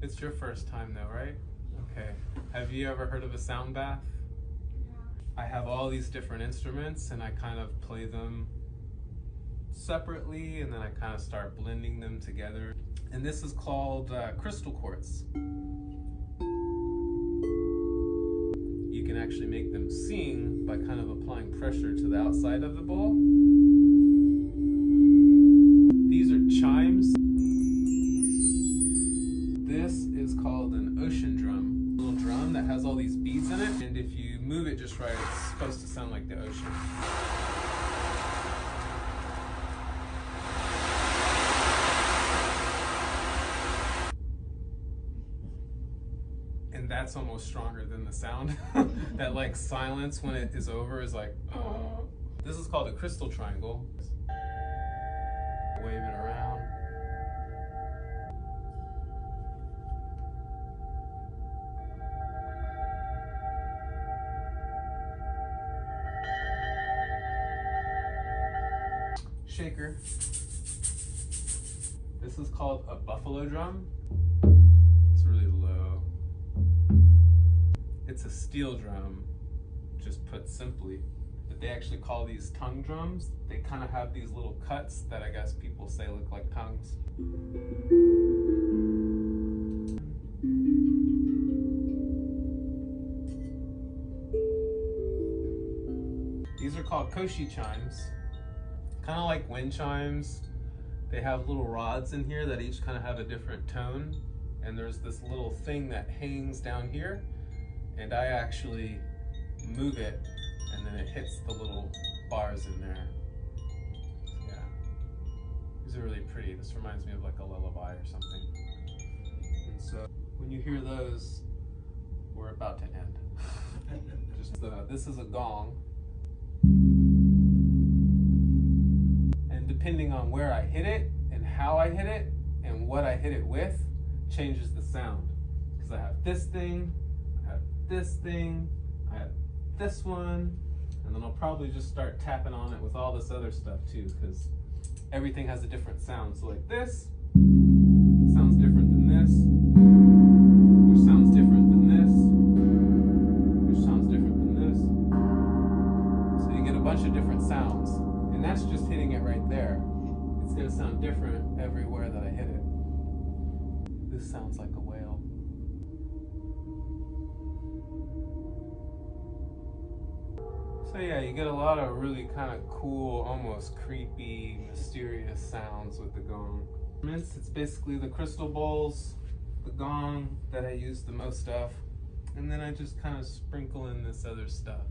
It's your first time though, right? Okay. Have you ever heard of a sound bath? I have all these different instruments and I kind of play them separately and then I kind of start blending them together. And this is called crystal quartz. You can actually make them sing by kind of applying pressure to the outside of the bowl. These are chimes. This is called an ocean drum. A little drum that has all these beads in it, and if you move it just right, it's supposed to sound like the ocean. And that's almost stronger than the sound. That like silence when it is over is like, oh. This is called a crystal triangle. Wave it around. Shaker. This is called a buffalo drum. It's really low. It's a steel drum, just put simply. But they actually call these tongue drums. They kind of have these little cuts that I guess people say look like tongues. These are called koshi chimes. Kind of like wind chimes. They have little rods in here that each kind of have a different tone. And there's this little thing that hangs down here. And I actually move it and then it hits the little bars in there. Yeah. These are really pretty. This reminds me of like a lullaby or something. And so when you hear those, we're about to end. This is a gong. Depending on where I hit it and how I hit it and what I hit it with changes the sound. Because I have this thing, I have this thing, I have this one, and then I'll probably just start tapping on it with all this other stuff too, because everything has a different sound. So like this sounds different than this, which sounds different than this, which sounds different than this. So you get a bunch of different sounds. And that's just hitting it right there. It's gonna sound different everywhere that I hit it. This sounds like a whale. So yeah, you get a lot of really kind of cool, almost creepy, mysterious sounds with the gong. It's basically the crystal bowls, the gong that I use the most of, and then I just kind of sprinkle in this other stuff.